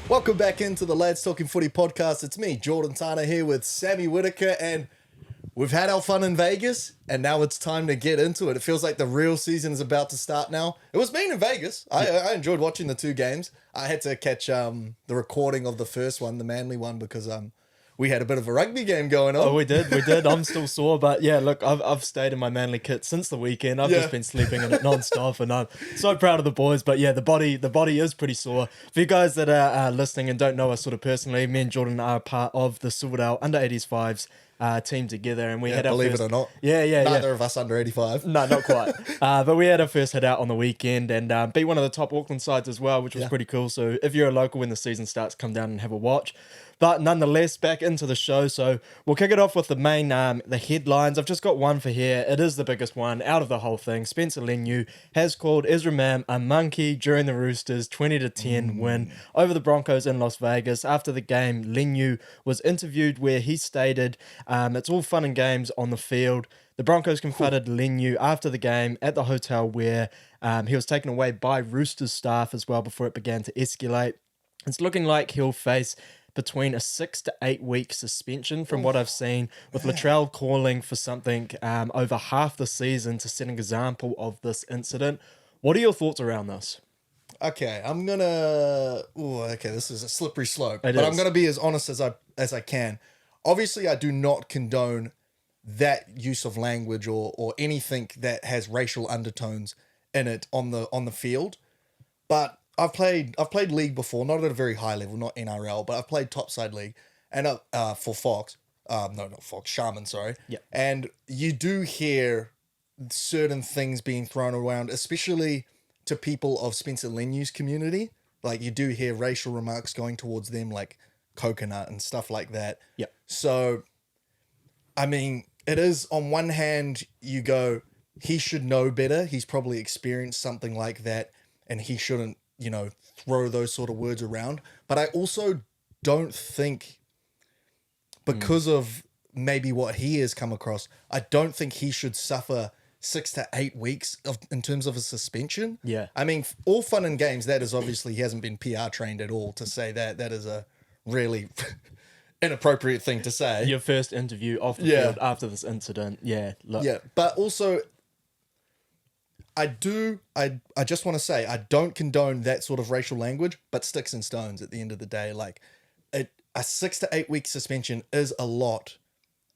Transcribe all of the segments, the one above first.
Welcome back into the Lads Talking Footy podcast. It's me, Jordan Tana, here with Sammy Whitaker, and we've had our fun in Vegas, and now it's time to get into it. It feels like the real season is about to start now. It was being in Vegas. I enjoyed watching the two games. I had to catch the recording of the first one, the Manly one, because we had a bit of a rugby game going on. Oh, we did. I'm still sore, but yeah, look, I've stayed in my Manly kit since the weekend. I've just been sleeping in it non-stop, and I'm so proud of the boys. But yeah, the body is pretty sore. For you guys that are listening and don't know us sort of personally, me and Jordan are part of the Silverdale Under-80s Fives team together, and we had our believe first, it or not. Neither of us under 85. No, not quite. But we had our first hit out on the weekend and beat one of the top Auckland sides as well, which was pretty cool. So if you're a local when the season starts, come down and have a watch. But nonetheless, back into the show. So we'll kick it off with the main, the headlines. I've just got one for here. It is the biggest one out of the whole thing. Spencer Leniu has called Ezra Mam a monkey during the Roosters' 20-10 win over the Broncos in Las Vegas. After the game, Leniu was interviewed where he stated, it's all fun and games on the field. The Broncos confronted Leniu after the game at the hotel where he was taken away by Roosters staff as well before it began to escalate. It's looking like he'll face between a 6 to 8 week suspension from what I've seen, with Latrell calling for something over half the season to set an example of this incident. What are your thoughts around this? Okay, I'm gonna. This is a slippery slope, I'm gonna be as honest as I can. Obviously, I do not condone that use of language or anything that has racial undertones in it on the field, but I've played league before, not at a very high level, not NRL, but I've played topside league and for Fox. Not Fox, Sharman, sorry. Yeah. And you do hear certain things being thrown around, especially to people of Spencer Leniu's community. Like, you do hear racial remarks going towards them, like coconut and stuff like that. Yeah. So, I mean, it is, on one hand, you go, he should know better. He's probably experienced something like that, and he shouldn't, throw those sort of words around. But I also don't think, because of maybe what he has come across, I don't think he should suffer 6 to 8 weeks in terms of a suspension. Yeah. I mean, all fun and games, that is obviously, he hasn't been PR trained at all to say that. That is a really inappropriate thing to say. Your first interview off the field after this incident. Yeah. Look. Yeah. But also, I just want to say, I don't condone that sort of racial language, but sticks and stones at the end of the day. Like, a 6 to 8 week suspension is a lot,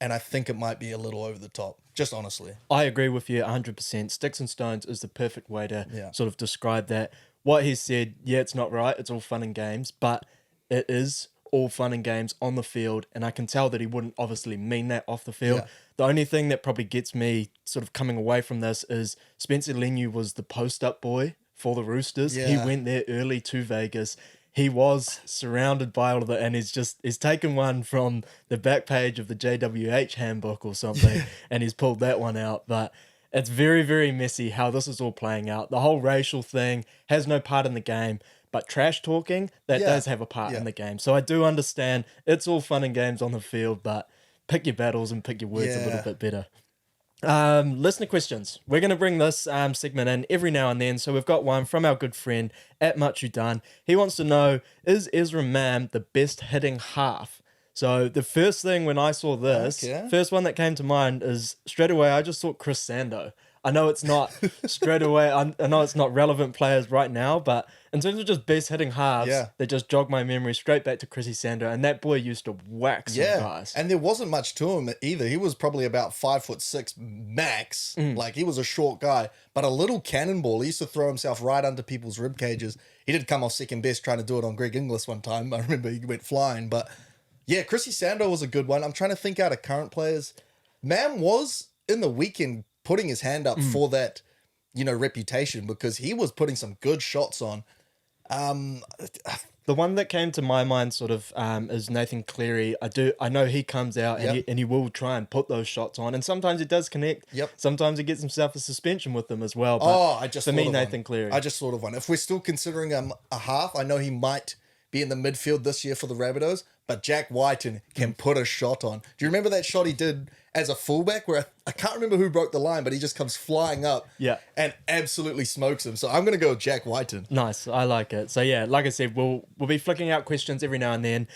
and I think it might be a little over the top, just honestly. I agree with you 100%. Sticks and stones is the perfect way to sort of describe that. What he said, it's not right. It's all fun and games, but it is all fun and games on the field, and I can tell that he wouldn't obviously mean that off the field. Yeah. The only thing that probably gets me sort of coming away from this is Spencer Leniu was the post-up boy for the Roosters. Yeah. He went there early to Vegas. He was surrounded by all of it, and he's taken one from the back page of the JWH handbook or something, and he's pulled that one out. But it's very, very messy how this is all playing out. The whole racial thing has no part in the game, but trash talking, that does have a part in the game. So I do understand it's all fun and games on the field, but pick your battles and pick your words a little bit better. Listener questions. We're going to bring this segment in every now and then. So we've got one from our good friend at Machudan. He wants to know, is Ezra Mam the best hitting half? So the first thing when I saw this, first one that came to mind is straight away, I just thought Chris Sando. I know it's not straight away, I know it's not relevant players right now, but in terms of just best hitting halves, they just jog my memory straight back to Chrissy Sando, and that boy used to whack some guys. And there wasn't much to him either. He was probably about 5'6" max. Like, he was a short guy, but a little cannonball. He used to throw himself right under people's rib cages. He did come off second best trying to do it on Greg Inglis one time. I remember he went flying, but yeah, Chrissy Sando was a good one. I'm trying to think out of current players. Mam was in the weekend putting his hand up for that, reputation, because he was putting some good shots on. The one that came to my mind sort of is Nathan Cleary. I know he comes out and he will try and put those shots on, and sometimes he does connect. Sometimes he gets himself a suspension with them as well. But Nathan Cleary. I just thought of one. If we're still considering a half, I know he might be in the midfield this year for the Rabbitohs, but Jack Whiten can put a shot on. Do you remember that shot he did as a fullback where I can't remember who broke the line, but he just comes flying up and absolutely smokes him. So I'm going to go with Jack Whiten. Nice. I like it. So yeah, like I said, we'll be flicking out questions every now and then.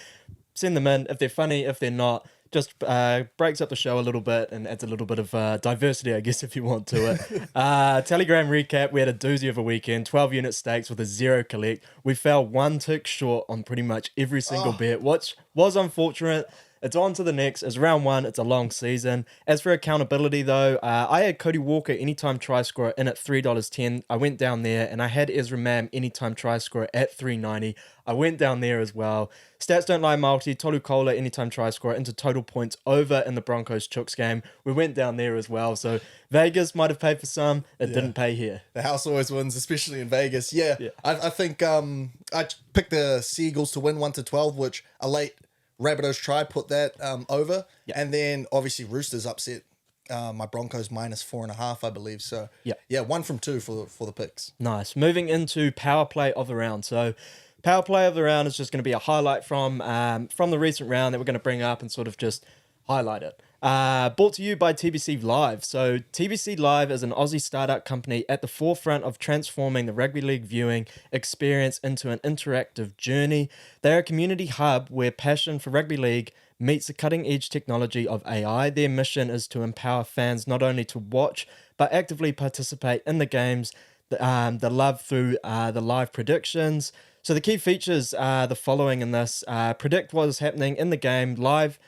Send them in. If they're funny, if they're not, just breaks up the show a little bit and adds a little bit of diversity, I guess, if you want to it. Telegram recap, we had a doozy of a weekend, 12 unit stakes with a 0 collect. We fell 1 tick short on pretty much every single bet, which was unfortunate. It's on to the next. It's round 1. It's a long season. As for accountability, though, I had Cody Walker anytime try scorer in at $3.10. I went down there, and I had Ezra Mam anytime try scorer at $3.90. I went down there as well. Stats don't lie, multi. Tolu Kola anytime try scorer into total points over in the Broncos Chooks game. We went down there as well. So Vegas might have paid for some. It didn't pay here. The house always wins, especially in Vegas. I think I picked the Seagulls to win 1-12, which a late Rabbitohs try put that over. And then obviously Roosters upset my Broncos -4.5, I believe. So 1 from 2 for the picks. Nice. Moving into power play of the round. So power play of the round is just going to be a highlight from the recent round that we're going to bring up and sort of just highlight it. Brought to you by TBC Live. So TBC Live is an Aussie startup company at the forefront of transforming the rugby league viewing experience into an interactive journey. They're a community hub where passion for rugby league meets the cutting-edge technology of AI. Their mission is to empower fans not only to watch, but actively participate in the games, the love through the live predictions. So the key features are the following in this. Predict what is happening in the game live,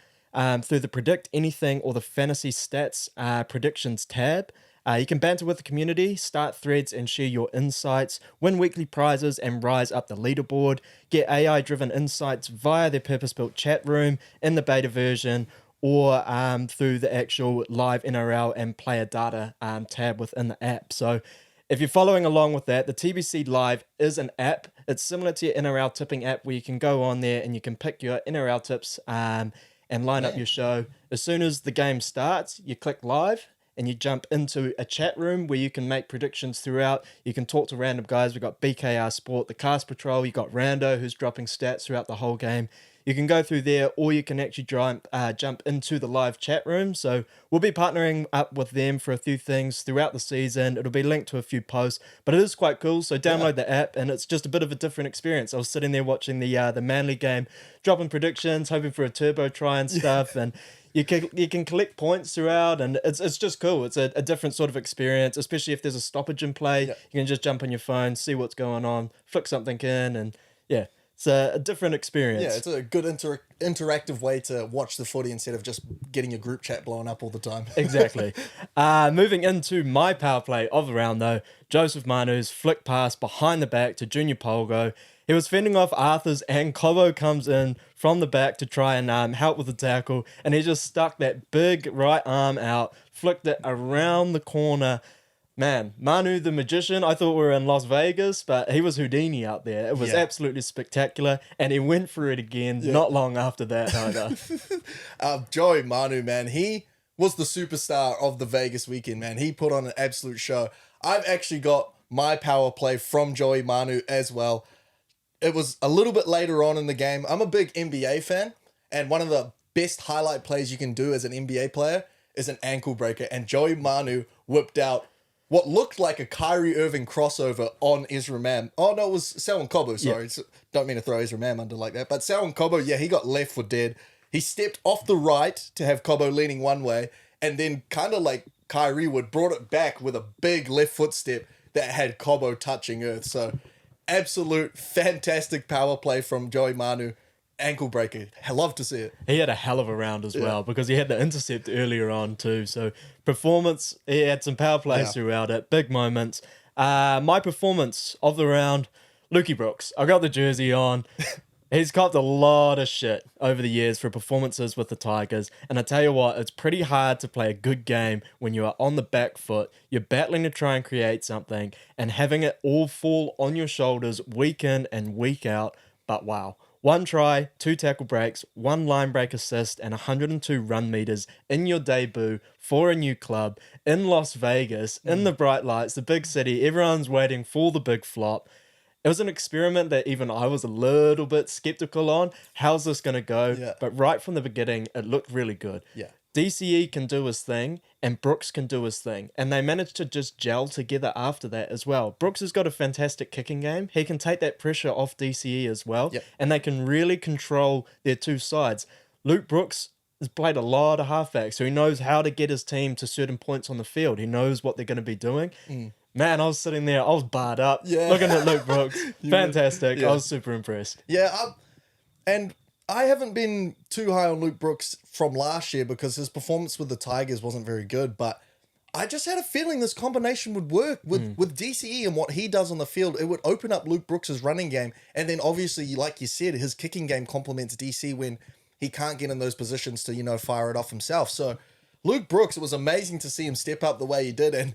through the Predict Anything or the Fantasy Stats Predictions tab. You can banter with the community, start threads and share your insights, win weekly prizes and rise up the leaderboard, get AI-driven insights via their purpose-built chat room in the beta version or through the actual live NRL and player data tab within the app. So if you're following along with that, the TBC Live is an app. It's similar to your NRL tipping app where you can go on there and you can pick your NRL tips and line up your show. As soon as the game starts, you click live and you jump into a chat room where you can make predictions throughout. You can talk to random guys. We've got BKR Sport, the Cast Patrol. You got Rando, who's dropping stats throughout the whole game. You can go through there, or you can actually jump into the live chat room. So we'll be partnering up with them for a few things throughout the season. It'll be linked to a few posts, but it is quite cool. So download the app, and it's just a bit of a different experience. I was sitting there watching the Manly game, dropping predictions, hoping for a turbo try and stuff, and you can collect points throughout, and it's just cool. It's a different sort of experience, especially if there's a stoppage in play. You can just jump on your phone, see what's going on, flick something in, and it's a different experience. Yeah, it's a good interactive way to watch the footy instead of just getting your group chat blown up all the time. Exactly. Moving into my power play of the round, though, Joseph Manu's flick pass behind the back to Junior Polgo. He was fending off Arthurs, and Cobo comes in from the back to try and help with the tackle, and he just stuck that big right arm out, flicked it around the corner. Man, Manu the magician, I thought we were in Las Vegas, but he was Houdini out there. It was absolutely spectacular, and he went for it again not long after that either. Joey Manu, man, he was the superstar of the Vegas weekend, man. He put on an absolute show. I've actually got my power play from Joey Manu as well. It was a little bit later on in the game. I'm a big NBA fan, and one of the best highlight plays you can do as an NBA player is an ankle breaker, and Joey Manu whipped out what looked like a Kyrie Irving crossover on Ezra Mam. Oh, no, it was Selwyn Cobo, sorry. Yeah. Don't mean to throw Ezra Mam under like that. But Selwyn Cobo, he got left for dead. He stepped off the right to have Cobo leaning one way, and then kind of like Kyrie would brought it back with a big left foot step that had Cobo touching earth. So absolute fantastic power play from Joey Manu. Ankle breaker. I love to see it. He had a hell of a round as well because he had the intercept earlier on too. So performance, he had some power plays throughout it. Big moments. My performance of the round, Lukey Brooks. I got the jersey on. He's copped a lot of shit over the years for performances with the Tigers. And I tell you what, it's pretty hard to play a good game when you are on the back foot. You're battling to try and create something and having it all fall on your shoulders week in and week out. But wow. 1 try, 2 tackle breaks, 1 line break assist, and 102 run meters in your debut for a new club in Las Vegas, in the bright lights, the big city. Everyone's waiting for the big flop. It was an experiment that even I was a little bit skeptical on. How's this going to go? Yeah. But right from the beginning, it looked really good. Yeah. DCE can do his thing and Brooks can do his thing. And they managed to just gel together after that as well. Brooks has got a fantastic kicking game. He can take that pressure off DCE as well. Yep. And they can really control their two sides. Luke Brooks has played a lot of halfbacks, so he knows how to get his team to certain points on the field. He knows what they're going to be doing. Man, I was sitting there, I was barred up, looking at Luke Brooks. Fantastic. I was super impressed. Yeah, and I haven't been too high on Luke Brooks from last year because his performance with the Tigers wasn't very good, but I just had a feeling this combination would work with DCE and what he does on the field. It would open up Luke Brooks' running game, and then obviously, like you said, his kicking game complements DC when he can't get in those positions to, fire it off himself. So Luke Brooks, it was amazing to see him step up the way he did, and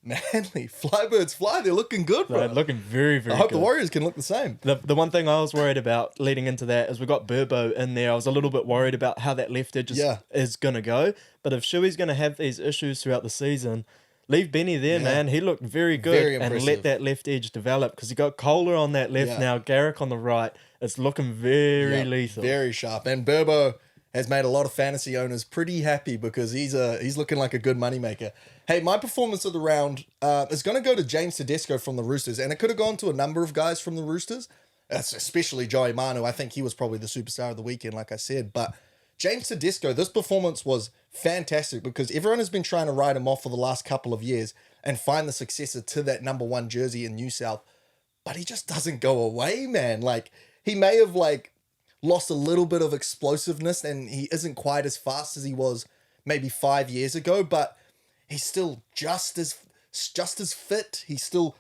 Manly, fly birds fly. They're looking good, bro. They're looking very, very good. I hope the Warriors can look the same. The one thing I was worried about leading into that is we got Burbo in there. I was a little bit worried about how that left edge is going to go. But if Shuey's going to have these issues throughout the season, leave Benny there, man. He looked very good. Very and impressive. let that left edge develop because you got Kohler on that left now, Garrick on the right. It's looking very lethal. Very sharp. And Burbo has made a lot of fantasy owners pretty happy because he's looking like a good moneymaker. Hey, my performance of the round is going to go to James Tedesco from the Roosters, and it could have gone to a number of guys from the Roosters, especially Joey Manu. I think he was probably the superstar of the weekend, like I said. But James Tedesco, this performance was fantastic because everyone has been trying to write him off for the last couple of years and find the successor to that number 1 jersey in New South. But he just doesn't go away, man. Like, he may have, lost a little bit of explosiveness and he isn't quite as fast as he was maybe 5 years ago, but he's still just as fit. He's still,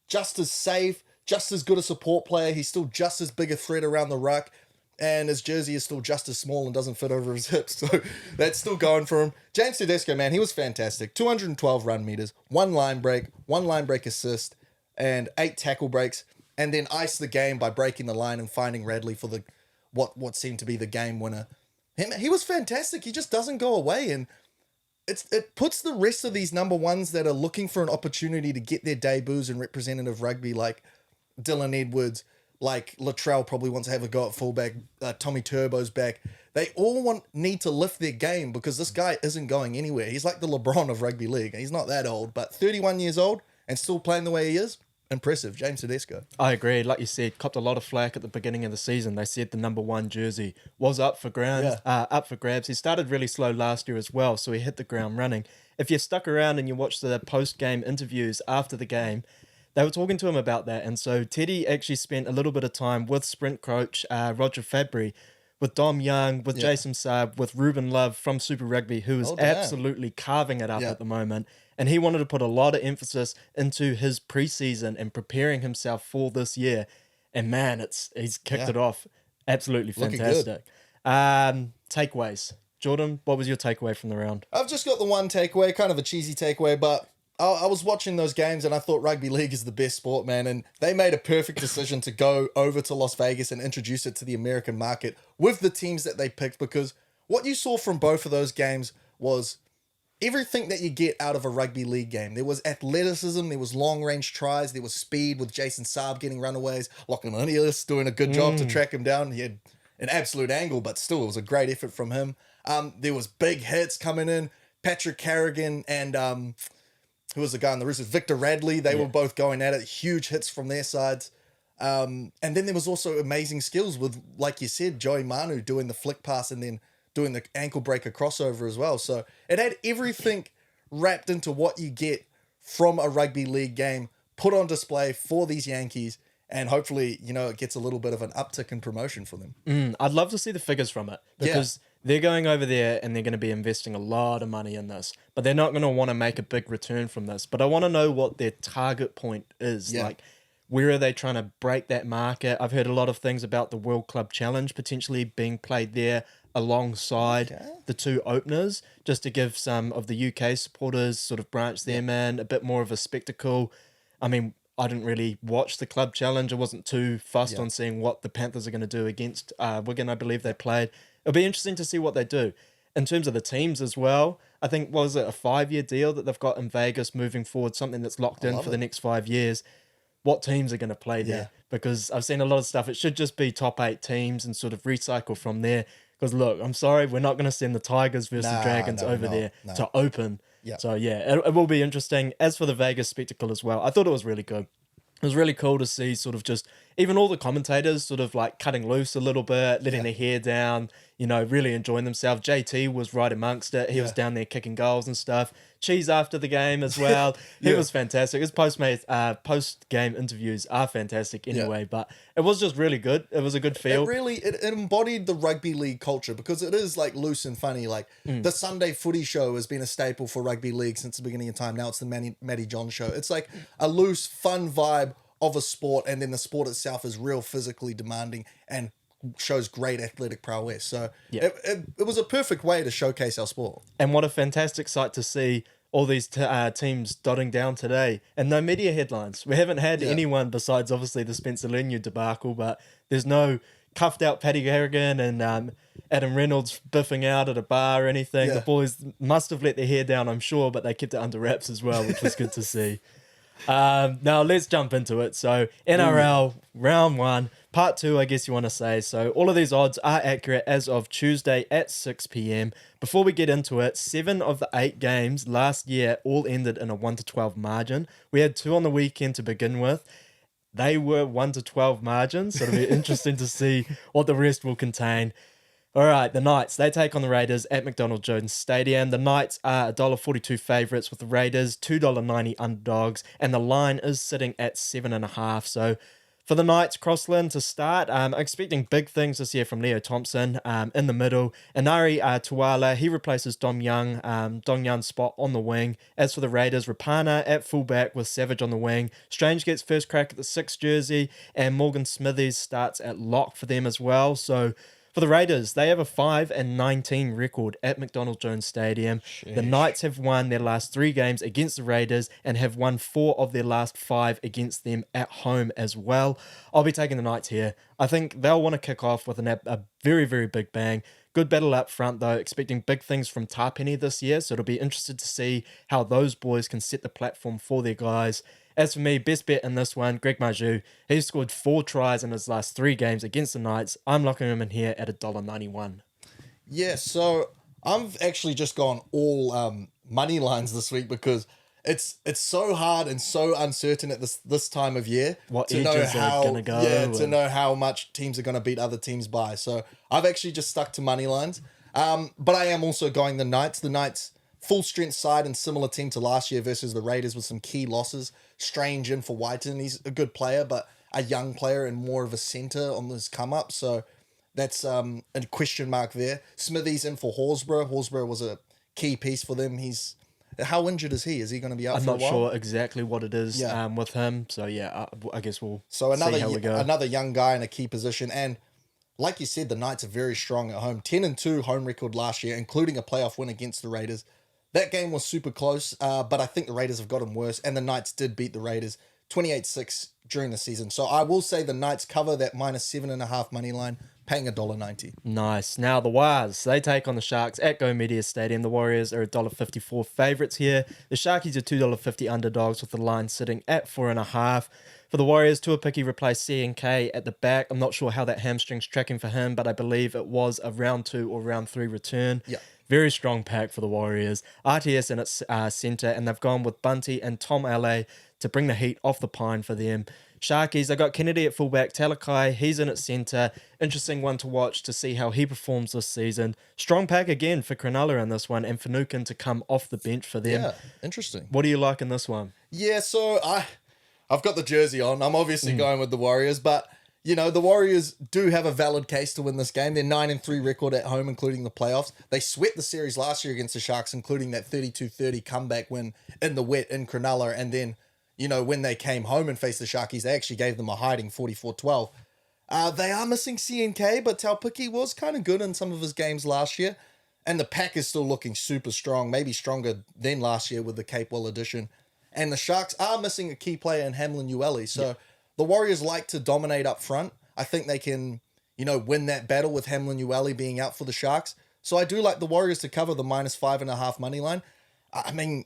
just as safe, just as good a support player. He's still just as big a threat around the ruck, and his jersey is still just as small and doesn't fit over his hips. So that's still going for him. James Tedesco, man, he was fantastic. 212 run meters, 1 line break assist, and 8 tackle breaks. And then ice the game by breaking the line and finding Radley for the what seemed to be the game winner. He was fantastic. He just doesn't go away, and it puts the rest of these number ones that are looking for an opportunity to get their debuts in representative rugby, like Dylan Edwards, like Latrell probably wants to have a go at fullback, Tommy Turbo's back. They all need to lift their game because this guy isn't going anywhere. He's like the LeBron of rugby league. He's not that old, but 31 years old and still playing the way he is. Impressive, James Tedesco. I agree. Like you said, copped a lot of flack at the beginning of the season. They said the number 1 jersey was up for grabs. He started really slow last year as well, so he hit the ground running. If you stuck around and you watched the post-game interviews after the game, they were talking to him about that. And so Teddy actually spent a little bit of time with sprint coach Roger Fabry, with Dom Young, with Jason Saab, with Ruben Love from Super Rugby, who is absolutely carving it up at the moment. And he wanted to put a lot of emphasis into his preseason and preparing himself for this year. And man, he's kicked it off absolutely fantastic. Takeaways. Jordan, what was your takeaway from the round? I've just got the one takeaway, kind of a cheesy takeaway, but I was watching those games and I thought rugby league is the best sport, man. And they made a perfect decision to go over to Las Vegas and introduce it to the American market with the teams that they picked, because what you saw from both of those games was everything that you get out of a rugby league game. There was athleticism, there was long-range tries, there was speed with Jason Saab getting runaways, Lachlan Ilias doing a good job to track him down. He had an absolute angle, but still, it was a great effort from him. There was big hits coming in. Patrick Carrigan and who was the guy on the Roosters? Victor Radley. They were both going at it. Huge hits from their sides. And then there was also amazing skills with, like you said, Joey Manu doing the flick pass and then doing the ankle breaker crossover as well. So it had everything wrapped into what you get from a rugby league game put on display for these Yankees. And hopefully, it gets a little bit of an uptick in promotion for them. I'd love to see the figures from it because they're going over there and they're going to be investing a lot of money in this, but they're not going to want to make a big return from this. But I want to know what their target point is. Like, where are they trying to break that market? I've heard a lot of things about the World Club Challenge potentially being played there alongside the 2 openers, just to give some of the UK supporters sort of branch them in, a bit more of a spectacle. I mean, I didn't really watch the Club Challenge. I wasn't too fussed on seeing what the Panthers are going to do against Wigan, I believe they played. It'll be interesting to see what they do. In terms of the teams as well, I think, was it a 5-year deal that they've got in Vegas moving forward, something that's locked in for the next 5 years? What teams are going to play there? Because I've seen a lot of stuff. It should just be top 8 teams and sort of recycle from there. Because look, I'm sorry, we're not going to send the Tigers versus the Nah, Dragons no, over no, there no. to open. Yeah. So yeah, it will be interesting. As for the Vegas spectacle as well, I thought it was really good. It was really cool to see sort of just even all the commentators sort of like cutting loose a little bit, letting their hair down, really enjoying themselves. JT was right amongst it. He was down there kicking goals and stuff. Cheese after the game as well. He was fantastic. His post-game interviews are fantastic anyway, but it was just really good. It was a good feel. It embodied the rugby league culture because it is like loose and funny. Like the Sunday footy show has been a staple for rugby league since the beginning of time. Now it's the Matty John show. It's like a loose, fun vibe of a sport, and then the sport itself is real physically demanding and shows great athletic prowess. So it was a perfect way to showcase our sport. And what a fantastic sight to see all these teams dotting down today. And no media headlines. We haven't had anyone besides obviously the Spencer Leniu debacle, but there's no cuffed out Paddy Harrigan and Adam Reynolds biffing out at a bar or anything. The boys must have let their hair down, I'm sure, but they kept it under wraps as well, which was good to see. Now let's jump into it. So NRL round 1, part 2, I guess you want to say. So all of these odds are accurate as of Tuesday at 6 p.m. Before we get into it, 7 of the 8 games last year all ended in a 1-12 margin. We had 2 on the weekend to begin with. They were 1-12 margins, so it'll be interesting to see what the rest will contain. All right, the Knights, they take on the Raiders at McDonald Jones Stadium. The Knights are $1.42 favourites with the Raiders, $2.90 underdogs, and the line is sitting at 7.5. So for the Knights, Crossland to start, expecting big things this year from Leo Thompson in the middle. Inari Tuala, he replaces Dom Young's spot on the wing. As for the Raiders, Rapana at fullback with Savage on the wing. Strange gets first crack at the 6th jersey, and Morgan Smithies starts at lock for them as well. So for the Raiders, they have a 5-19 record at McDonald Jones Stadium. The Knights have won their last 3 games against the Raiders and have won 4 of their last 5 against them at home as well. I'll be taking the Knights here. I think they'll want to kick off with a very, very big bang. Good battle up front, though, expecting big things from Tarpenny this year, so it'll be interested to see how those boys can set the platform for their guys. As for me, best bet in this one, Greg Marju. He's scored 4 tries in his last 3 games against the Knights. I'm locking him in here at $1.91. Yeah, so I've actually just gone all money lines this week because it's so hard and so uncertain at this time of year to know how going to go. Yeah, to know how much teams are going to beat other teams by. So I've actually just stuck to money lines. But I am also going the Knights. The Knights, full strength side and similar team to last year versus the Raiders with some key losses. Strange in for Whiten. He's a good player, but a young player and more of a centre on this come up. So that's a question mark there. Smithies in for Horsburgh. Horsburgh was a key piece for them. How injured is he? Is he going to be out for a while? I'm not sure exactly what it is with him. So yeah, I guess we'll see how we go. Another young guy in a key position. And like you said, the Knights are very strong at home. 10-2 home record last year, including a playoff win against the Raiders. That game was super close, but I think the Raiders have gotten worse, and the Knights did beat the Raiders 28-6 during the season. So I will say the Knights cover that -7.5 money line, paying $1.90. Nice. Now the Wars, they take on the Sharks at Go Media Stadium. The Warriors are $1.54 favourites here. The Sharkies are $2.50 underdogs with the line sitting at 4.5. For the Warriors, Tuapiki replaced C&K at the back. I'm not sure how that hamstring's tracking for him, but I believe it was a round 2 or round 3 return. Yeah. Very strong pack for the Warriors. RTS in its centre, and they've gone with Bunty and Tom LA to bring the heat off the pine for them. Sharkies, they got Kennedy at fullback, Talakai, he's in its centre. Interesting one to watch to see how he performs this season. Strong pack again for Cronulla in this one, and Finucane to come off the bench for them. Yeah, interesting. What do you like in this one? Yeah, so I've got the jersey on. I'm obviously going with the Warriors, but the Warriors do have a valid case to win this game. They're 9-3 record at home, including the playoffs. They swept the series last year against the Sharks, including that 32-30 comeback win in the wet in Cronulla. And then, when they came home and faced the Sharkies, they actually gave them a hiding 44-12. They are missing C&K, but Taupiki was kind of good in some of his games last year. And the pack is still looking super strong, maybe stronger than last year with the Capewell addition. And the Sharks are missing a key player in Hamlin Ueli. So the Warriors like to dominate up front. I think they can, win that battle with Hamlin Ueli being out for the Sharks. So I do like the Warriors to cover the -5.5 money line. I mean,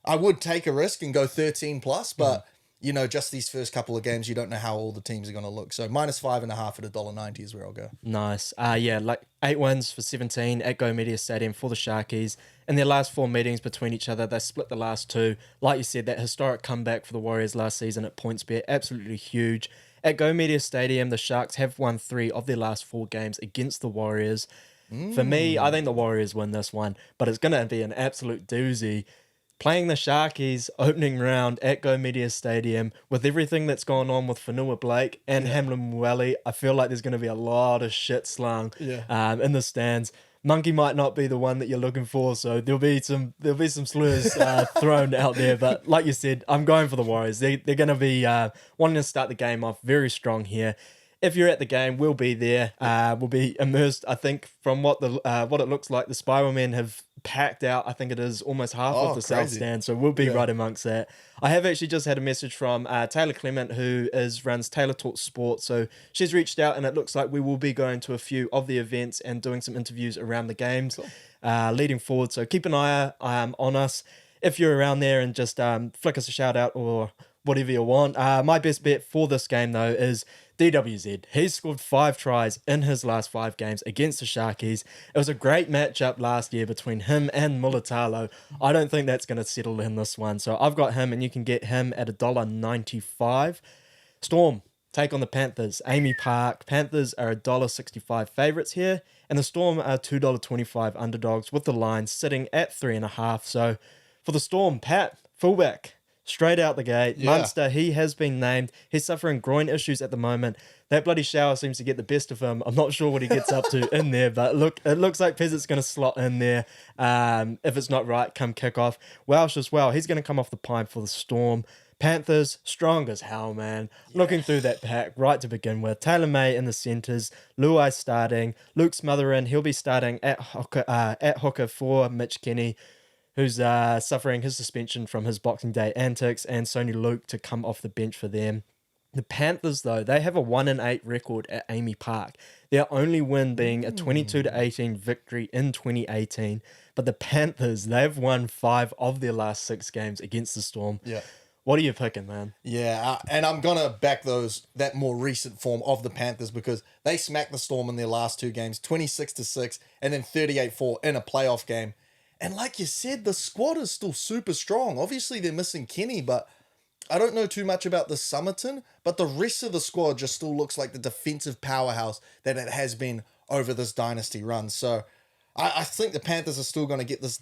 I would take a risk and go 13+, but just these first couple of games, you don't know how all the teams are going to look. So -5.5 at $1.90 is where I'll go. Nice. Yeah, like 8 wins for 17 at Go Media Stadium for the Sharkies. In their last 4 meetings between each other, they split the last 2. Like you said, that historic comeback for the Warriors last season at PointsBet, absolutely huge. At Go Media Stadium, the Sharks have won 3 of their last 4 games against the Warriors. For me, I think the Warriors win this one, but it's going to be an absolute doozy. Playing the Sharkies opening round at Go Media Stadium with everything that's gone on with Fanua Blake and Hamlin Mueli, I feel like there's going to be a lot of shit slung in the stands. Monkey might not be the one that you're looking for, so there'll be some slurs thrown out there. But like you said, I'm going for the Warriors. They're going to be wanting to start the game off very strong here. If you're at the game, we'll be there. We'll be immersed. I think from what it looks like, the Spiral Men have packed out. I think it is almost half of the South Stand, so we'll be right amongst that. I have actually just had a message from Taylor Clement, who runs Taylor Talks Sport. So she's reached out, and it looks like we will be going to a few of the events and doing some interviews around the games leading forward. So keep an eye on us if you're around there, and just flick us a shout out or whatever you want. My best bet for this game, though, is DWZ. He's scored 5 tries in his last 5 games against the Sharkies. It was a great matchup last year between him and Mulatalo. I don't think that's going to settle in this one. So I've got him, and you can get him at $1.95. Storm take on the Panthers. Amy Park. Panthers are $1.65 favourites here, and the Storm are $2.25 underdogs, with the line sitting at 3.5. So for the Storm, Pat, fullback. Straight out the gate. Munster, he has been named. He's suffering groin issues at the moment. That bloody shower seems to get the best of him. I'm not sure what he gets up to in there, but it looks like Pezzett's going to slot in there. If it's not right, come kick off. Welsh as well. He's going to come off the pipe for the Storm. Panthers, strong as hell, man. Looking through that pack right to begin with. Taylor May in the centres. Luai starting. Luke Smotherin, he'll be starting at hooker for Mitch Kenny, who's suffering his suspension from his Boxing Day antics, and Sony Luke to come off the bench for them. The Panthers, though, they have a 1-8 record at Amy Park. Their only win being a 22-18 victory in 2018. But the Panthers, they've won 5 of their last 6 games against the Storm. Yeah. What are you picking, man? Yeah, and I'm going to back that more recent form of the Panthers, because they smacked the Storm in their last 2 games, 26-6, and then 38-4 in a playoff game. And like you said, the squad is still super strong. Obviously, they're missing Kenny, but I don't know too much about the Summerton, but the rest of the squad just still looks like the defensive powerhouse that it has been over this dynasty run. So I think the Panthers are still going to get this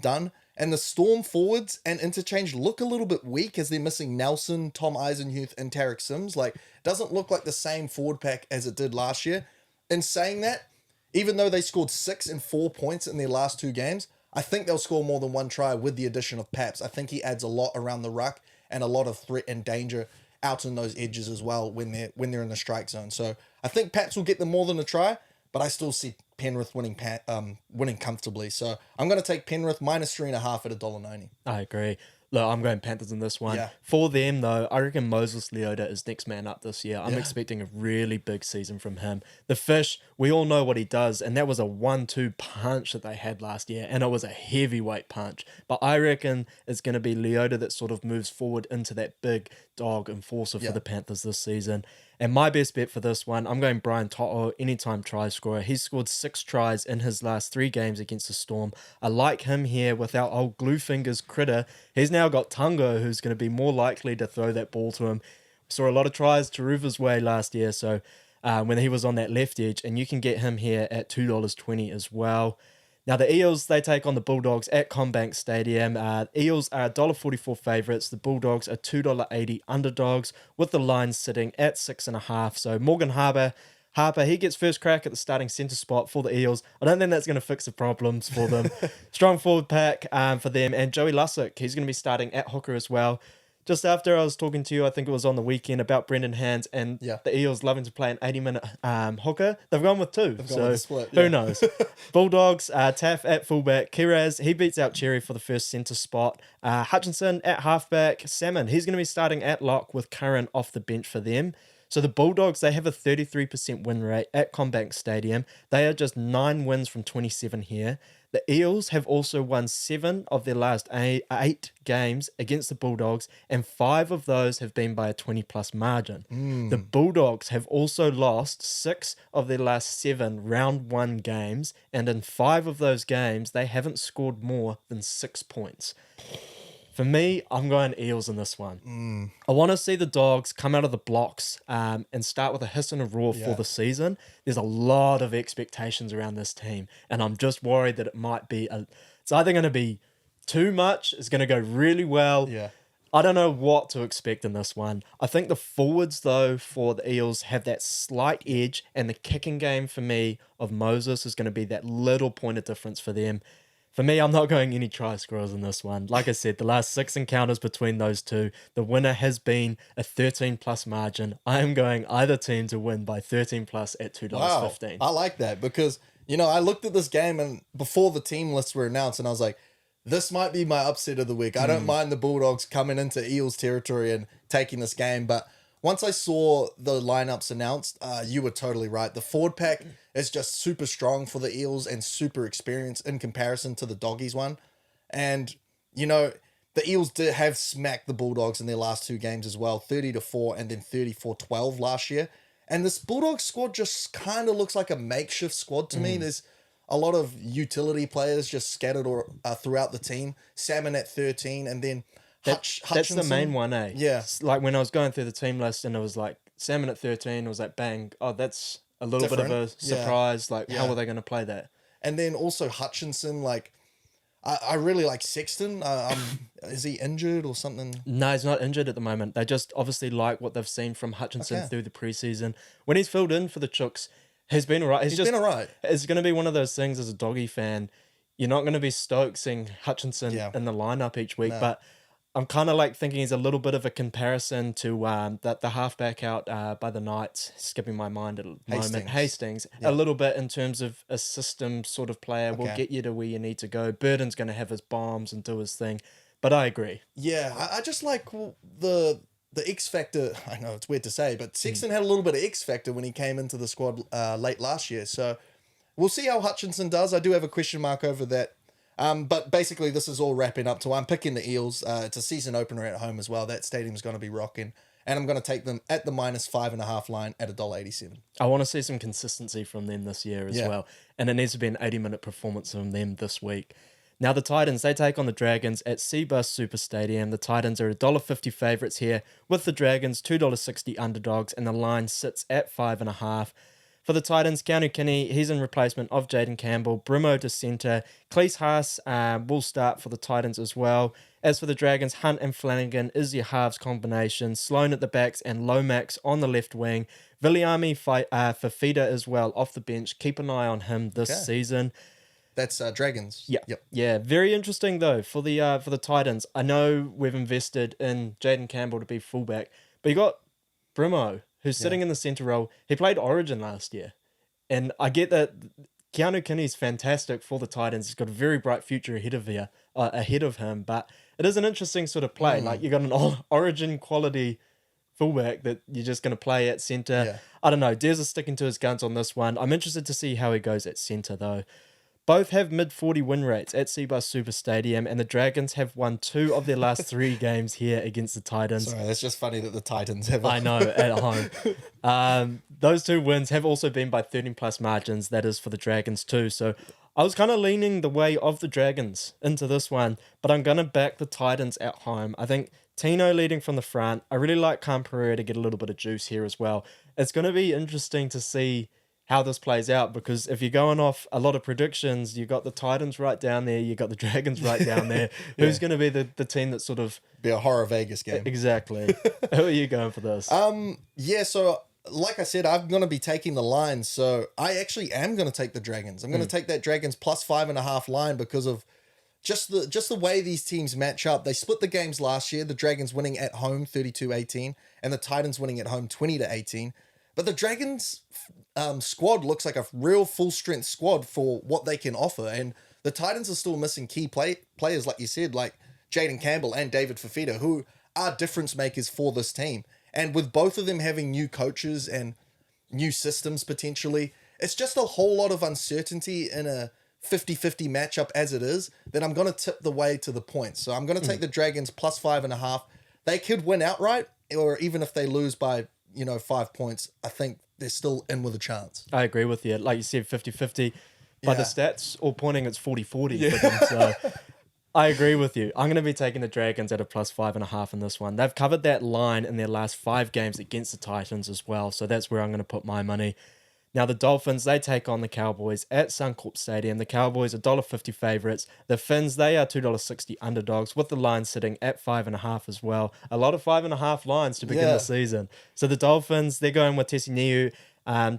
done. And the Storm forwards and interchange look a little bit weak, as they're missing Nelson, Tom Eisenhuth, and Tarek Sims. Like, doesn't look like the same forward pack as it did last year. In saying that, even though they scored 6 and 4 points in their last 2 games, I think they'll score more than 1 try with the addition of Paps. I think he adds a lot around the ruck and a lot of threat and danger out in those edges as well when they're in the strike zone. So I think Paps will get them more than a try, but I still see Penrith winning comfortably. So I'm going to take Penrith -3.5 at $1.90. I agree. Look, I'm going Panthers in this one. Yeah. For them, though, I reckon Moses Leota is next man up this year. I'm expecting a really big season from him. The Fish, we all know what he does, and that was a 1-2 punch that they had last year, and it was a heavyweight punch. But I reckon it's going to be Leota that sort of moves forward into that big dog enforcer for the Panthers this season. And my best bet for this one, I'm going Brian To'o, anytime try scorer. He's scored 6 tries in his last 3 games against the Storm. I like him here with our old glue fingers critter. He's now got Tungo, who's going to be more likely to throw that ball to him. Saw a lot of tries to Ruva's way last year, so when he was on that left edge, and you can get him here at $2.20 as well. Now, the Eels, they take on the Bulldogs at CommBank Stadium. Eels are $1.44 favourites. The Bulldogs are $2.80 underdogs, with the line sitting at 6.5. So Morgan Harper, he gets first crack at the starting centre spot for the Eels. I don't think that's going to fix the problems for them. Strong forward pack for them. And Joey Lussick, he's going to be starting at hooker as well. Just after I was talking to you, I think it was on the weekend, about Brendan Hands and the Eels loving to play an 80-minute hooker. They've gone with 2. So split, who knows? Bulldogs, Taff at fullback. Kiraz, he beats out Cherry for the first centre spot. Hutchinson at halfback. Salmon, he's going to be starting at lock with Curran off the bench for them. So the Bulldogs, they have a 33% win rate at CommBank Stadium. They are just 9 wins from 27 here. The Eels have also won 7 of their last 8 games against the Bulldogs, and 5 of those have been by a 20-plus margin. The Bulldogs have also lost 6 of their last 7 round 1 games, and in 5 of those games, they haven't scored more than 6 points. For me, I'm going Eels in this one. I want to see the Dogs come out of the blocks and start with a hiss and a roar for the season. There's a lot of expectations around this team, and I'm just worried that it might be it's either going to be too much, it's going to go really well. Yeah. I don't know what to expect in this one. I think the forwards, though, for the Eels have that slight edge, and the kicking game for me of Moses is going to be that little point of difference for them. For me, I'm not going any try scorers in this one. Like I said, the last 6 encounters between those two, the winner has been a 13-plus margin. I am going either team to win by 13-plus at $2.15. Wow, I like that because, I looked at this game and before the team lists were announced and I was like, this might be my upset of the week. I don't mind the Bulldogs coming into Eels territory and taking this game, but once I saw the lineups announced, you were totally right. The forward pack is just super strong for the Eels and super experienced in comparison to the Doggies one. And, the Eels have smacked the Bulldogs in their last 2 games as well, 30-4 and then 34-12 last year. And this Bulldogs squad just kind of looks like a makeshift squad to me. There's a lot of utility players just scattered throughout the team. Salmon at 13 and then That's the main one, eh? Yeah. It's like when I was going through the team list and it was like Salmon at 13, it was like, bang, oh, that's a little bit of a surprise. Like, how are they going to play that? And then also Hutchinson, like, I really like Sexton. Is he injured or something? No, he's not injured at the moment. They just obviously like what they've seen from Hutchinson through the preseason. When he's filled in for the Chooks, he's been all right. He's been all right. It's going to be one of those things as a Doggy fan. You're not going to be stoked seeing Hutchinson in the lineup each week, but I'm kind of like thinking he's a little bit of a comparison to the halfback out by the Knights, skipping my mind at the moment. Hastings. A little bit in terms of a system sort of player. Will get you to where you need to go. Burden's going to have his bombs and do his thing. But I agree. Yeah, I just like the X factor. I know it's weird to say, but Sexton had a little bit of X factor when he came into the squad late last year. So we'll see how Hutchinson does. I do have a question mark over that. But basically, this is all wrapping up to I'm picking the Eels. It's a season opener at home as well. That stadium's going to be rocking. And I'm going to take them at the -5.5 line at $1.87. I want to see some consistency from them this year as well. And it needs to be an 80-minute performance from them this week. Now, the Titans, they take on the Dragons at Seabus Super Stadium. The Titans are $1.50 favourites here, with the Dragons $2.60 underdogs, and the line sits at 5.5. For the Titans, Keanu Kinney, he's in replacement of Jaden Campbell. Brimo to centre. Cleese Haas will start for the Titans as well. As for the Dragons, Hunt and Flanagan is your halves combination. Sloan at the backs and Lomax on the left wing. Viliami Fafita as well off the bench. Keep an eye on him this season. That's Dragons. Yeah. Yep. Yeah. Very interesting though for the Titans. I know we've invested in Jaden Campbell to be fullback, but you got Brimo, who's sitting in the centre role. He played Origin last year. And I get that Keanu Kinney's fantastic for the Titans. He's got a very bright future ahead of him, but it is an interesting sort of play. Like, you got an Origin quality fullback that you're just going to play at centre. Yeah. I don't know. Des is sticking to his guns on this one. I'm interested to see how he goes at centre, though. Both have mid-40 win rates at Seabus Super Stadium, and the Dragons have won 2 of their last 3 games here against the Titans. Sorry, that's just funny that the Titans have. I know, at home. Those 2 wins have also been by 13-plus margins. That is for the Dragons too. So I was kind of leaning the way of the Dragons into this one, but I'm going to back the Titans at home. I think Tino leading from the front. I really like Camperera to get a little bit of juice here as well. It's going to be interesting to see how this plays out, because if you're going off a lot of predictions, you got the Titans right down there, you got the Dragons right down there. Who's going to be the team that sort of be a horror Vegas game? Exactly. Who are you going for this? So like I said, I'm going to be taking the line. So I actually am going to take the Dragons. I'm going to take that Dragons plus 5.5 line because of just the way these teams match up. They split the games last year. The Dragons winning at home 32-18, and the Titans winning at home 20-18. But the Dragons squad looks like a real full-strength squad for what they can offer. And the Titans are still missing key players, like you said, like Jaden Campbell and David Fafita, who are difference makers for this team. And with both of them having new coaches and new systems potentially, it's just a whole lot of uncertainty in a 50-50 matchup as it is, then I'm going to tip the way to the points. So I'm going to take the Dragons plus 5.5. They could win outright, or even if they lose by, 5 points, I think they're still in with a chance. I agree with you. Like you said, 50-50. By the stats, all pointing, it's 40-40 for them. So I agree with you. I'm going to be taking the Dragons at a plus 5.5 in this one. They've covered that line in their last 5 games against the Titans as well. So that's where I'm going to put my money. Now, the Dolphins, they take on the Cowboys at Suncorp Stadium. The Cowboys are $1.50 favourites. The Finns, they are $2.60 underdogs, with the line sitting at 5.5 as well. A lot of 5.5 lines to begin the season. So the Dolphins, they're going with Spencer Leniu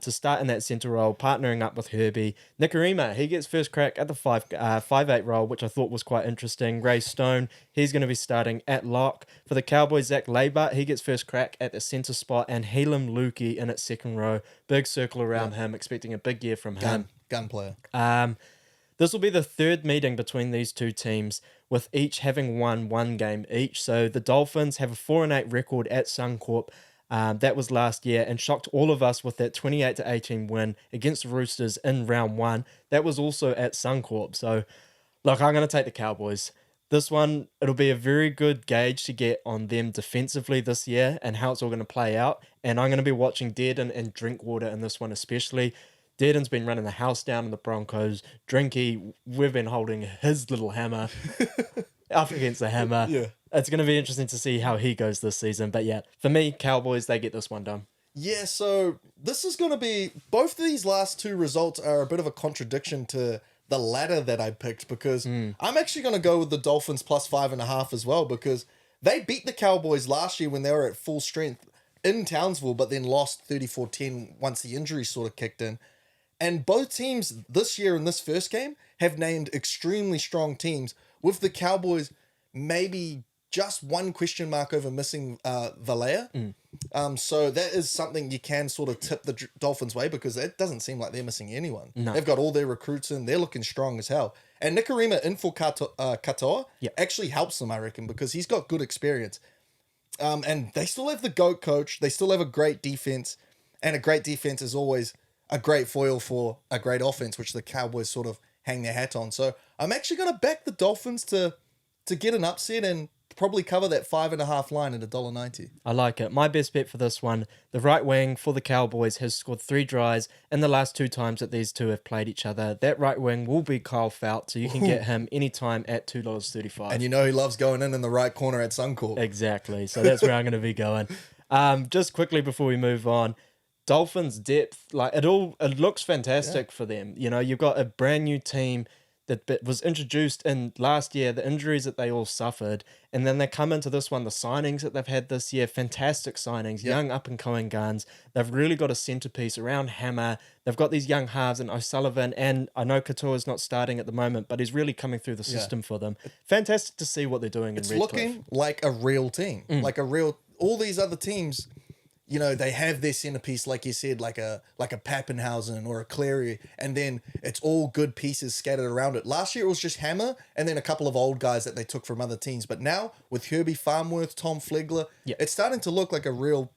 to start in that centre role, partnering up with Herbie. Nikorima, he gets first crack at the 5'8" role, which I thought was quite interesting. Ray Stone, he's going to be starting at lock. For the Cowboys, Zach Labart, he gets first crack at the centre spot, and Helam Lukey in at second row. Big circle around him, expecting a big year from him. Gun player. This will be the third meeting between these two teams, with each having won 1 game each. So the Dolphins have a 4-8 record at Suncorp. That was last year, and shocked all of us with that 28-18 win against the Roosters in round 1. That was also at Suncorp. So, look, I'm going to take the Cowboys. This one, it'll be a very good gauge to get on them defensively this year and how it's all going to play out. And I'm going to be watching Dearden and Drinkwater in this one especially. Dearden's been running the house down in the Broncos. Drinky, we've been holding his little hammer up against the hammer. Yeah. It's going to be interesting to see how he goes this season. But yeah, for me, Cowboys, they get this one done. Yeah, so this is going to be... Both of these last 2 results are a bit of a contradiction to the ladder that I picked, because I'm actually going to go with the Dolphins plus 5.5 as well, because they beat the Cowboys last year when they were at full strength in Townsville, but then lost 34-10 once the injuries sort of kicked in. And both teams this year in this first game have named extremely strong teams, with the Cowboys maybe just one question mark over missing Valea. So that is something you can sort of tip the Dolphins' way, because it doesn't seem like they're missing anyone. No. They've got all their recruits in. They're looking strong as hell. And Nikorima in for Katoa actually helps them, I reckon, because he's got good experience. And they still have the GOAT coach. They still have a great defense. And a great defense is always a great foil for a great offense, which the Cowboys sort of hang their hat on. So I'm actually going to back the Dolphins to get an upset and probably cover that 5.5 line at $1.90. I like it. My best bet for this one, the right wing for the Cowboys has scored 3 tries in the last 2 times that these two have played each other. That right wing will be Kyle Felt, so you can get him anytime at $2.35. And you know he loves going in the right corner at Suncorp. Exactly. So that's where I'm going to be going. Just quickly before we move on, Dolphins depth, like it looks fantastic for them. You know, you've got a brand new team that was introduced in last year, the injuries that they all suffered, and then they come into this one, the signings that they've had this year, fantastic signings, young up-and-coming guns. They've really got a centerpiece around Hammer. They've got these young halves in O'Sullivan, and I know Katoa's not starting at the moment, but he's really coming through the system for them. Fantastic to see what they're doing in Redcliffe. It's looking like a real team, all these other teams. You know, they have their centerpiece, like you said, like a Pappenhausen or a Cleary, and then it's all good pieces scattered around it. Last year it was just Hammer and then a couple of old guys that they took from other teams. But now with Herbie Farmworth, Tom Flegler, it's starting to look like a real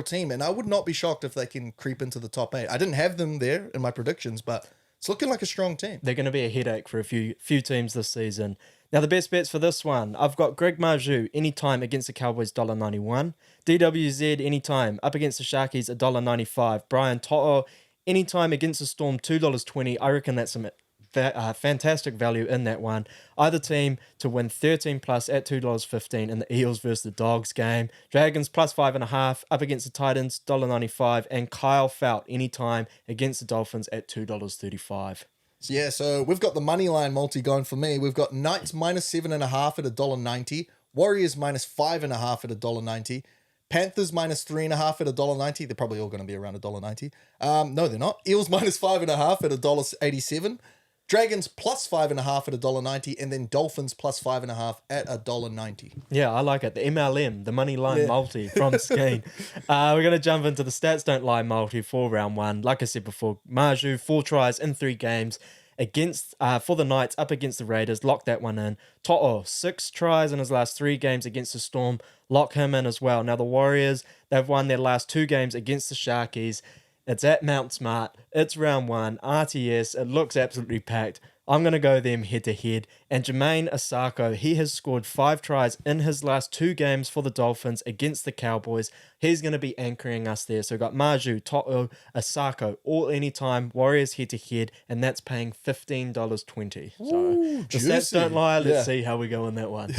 team. And I would not be shocked if they can creep into the top 8. I didn't have them there in my predictions, but it's looking like a strong team. They're going to be a headache for a few teams this season. Now, the best bets for this one, I've got Greg Marju anytime against the Cowboys, $1.91. DWZ anytime up against the Sharkies, $1.95. Brian To'o anytime against the Storm, $2.20. I reckon that's some fantastic value in that one. Either team to win 13 plus at $2.15 in the Eels versus the Dogs game. Dragons plus 5.5 up against the Titans, $1.95. And Kyle Felt anytime against the Dolphins at $2.35. Yeah, so we've got the money line multi going for me. We've got Knights minus 7.5 at $1.90. Warriors minus 5.5 at $1.90. Panthers minus 3.5 at $1.90. They're probably all going to be around $1.90. No, they're not. Eels minus 5.5 at $1.87. Dragons plus 5.5 at $1.90. And then Dolphins plus 5.5 at $1.90. Yeah, I like it. The MLM, the money line multi from Skeen. We're going to jump into the stats don't lie multi for round 1. Like I said before, Marju, 4 tries in 3 games against for the Knights up against the Raiders. Lock that one in. To'o, 6 tries in his last 3 games against the Storm. Lock him in as well. Now the Warriors, they've won their last 2 games against the Sharkies. It's at Mount Smart. It's round 1. RTS. It looks absolutely packed. I'm going to go them head-to-head. And Jermaine Asako, he has scored 5 tries in his last 2 games for the Dolphins against the Cowboys. He's going to be anchoring us there. So we've got Maju, To'o, Asako, all anytime, Warriors head-to-head, and that's paying $15.20. So the stats don't lie. Let's see how we go on that one.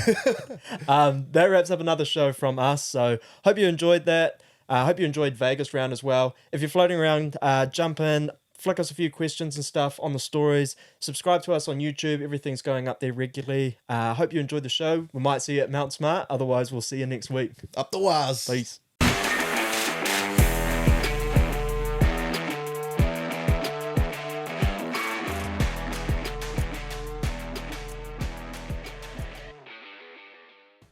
That wraps up another show from us. So hope you enjoyed that. Hope you enjoyed Vegas round as well. If you're floating around, jump in, flick us a few questions and stuff on the stories. Subscribe to us on YouTube. Everything's going up there regularly. Hope you enjoyed the show. We might see you at Mount Smart. Otherwise, we'll see you next week. Up the wires. Peace.